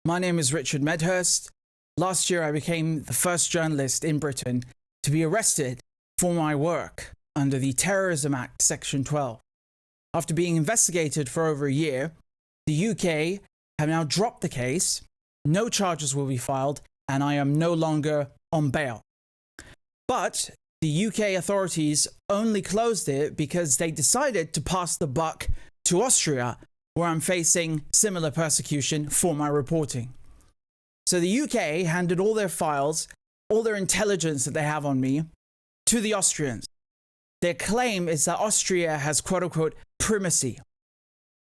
My name is Richard Medhurst. Last year, I became the first journalist in Britain to be arrested for my work under the Terrorism Act, Section 12. After being investigated for over a year, the UK have now dropped the case, no charges will be filed, and I am no longer on bail. But the UK authorities only closed it because they decided to pass the buck to Austria, where I'm facing similar persecution for my reporting. So the UK handed all their files, all their intelligence that they have on me, to the Austrians. Their claim is that Austria has quote-unquote primacy.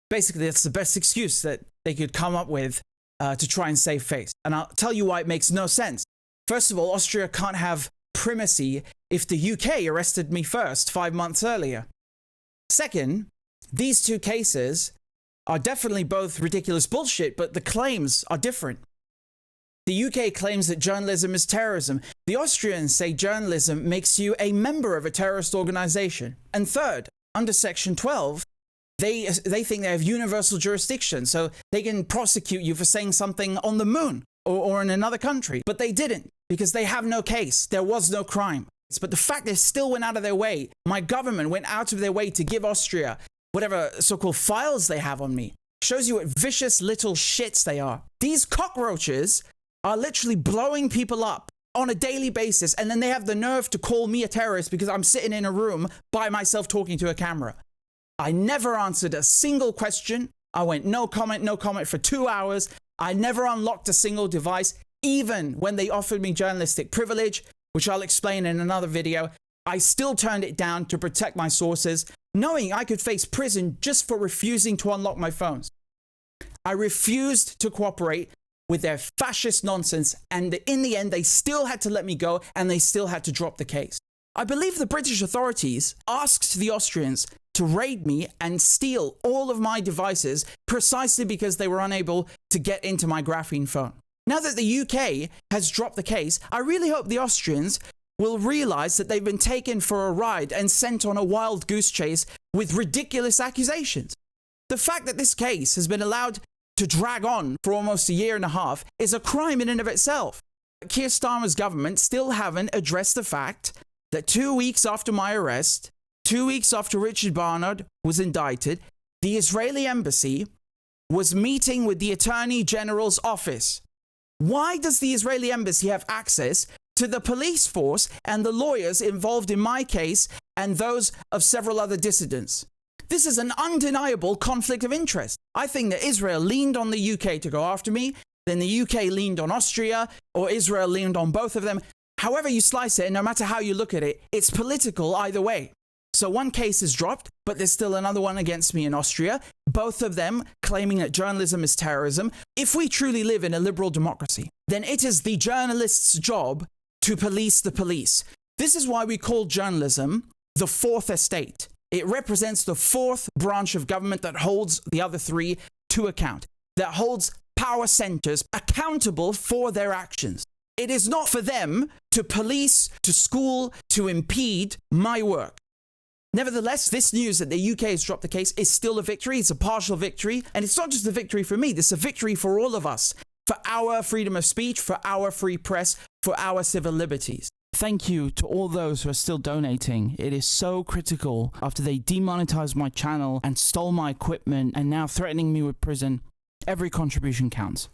Basically, that's the best excuse that they could come up with to try and save face. And I'll tell you why it makes no sense. First of all, Austria can't have primacy if the UK arrested me first 5 months earlier. Second, these two cases are definitely both ridiculous bullshit, but the claims are different. The UK claims that journalism is terrorism. The Austrians say journalism makes you a member of a terrorist organization. And third, under Section 12, they think they have universal jurisdiction, so they can prosecute you for saying something on the moon or in another country. But they didn't, because they have no case. There was no crime. But the fact they still went out of their way, my government went out of their way to give Austria whatever so-called files they have on me, shows you what vicious little shits they are. These cockroaches are literally blowing people up on a daily basis, and then they have the nerve to call me a terrorist because I'm sitting in a room by myself talking to a camera. I never answered a single question. I went no comment for 2 hours. I never unlocked a single device, even when they offered me journalistic privilege, which I'll explain in another video. I still turned it down to protect my sources, knowing I could face prison just for refusing to unlock my phones. I refused to cooperate with their fascist nonsense, and in the end, they still had to let me go, and they still had to drop the case. I believe the British authorities asked the Austrians to raid me and steal all of my devices precisely because they were unable to get into my graphene phone. Now that the UK has dropped the case, I really hope the Austrians will realize that they've been taken for a ride and sent on a wild goose chase with ridiculous accusations. The fact that this case has been allowed to drag on for almost a year and a half is a crime in and of itself. Keir Starmer's government still haven't addressed the fact that 2 weeks after my arrest, 2 weeks after Richard Barnard was indicted, the Israeli embassy was meeting with the Attorney General's office. Why does the Israeli embassy have access to the police force and the lawyers involved in my case and those of several other dissidents? This is an undeniable conflict of interest. I think that Israel leaned on the UK to go after me, then the UK leaned on Austria, or Israel leaned on both of them. However you slice it, and no matter how you look at it, it's political either way. So one case is dropped, but there's still another one against me in Austria, both of them claiming that journalism is terrorism. If we truly live in a liberal democracy, then it is the journalist's job to police the police. This is why we call journalism the fourth estate. It represents the fourth branch of government that holds the other three to account, that holds power centers accountable for their actions. It is not for them to police, to school, to impede my work. Nevertheless, this news that the UK has dropped the case is still a victory. It's a partial victory. And it's not just a victory for me. This is a victory for all of us, for our freedom of speech, for our free press, for our civil liberties. Thank you to all those who are still donating. It is so critical after they demonetized my channel and stole my equipment and now threatening me with prison. Every contribution counts.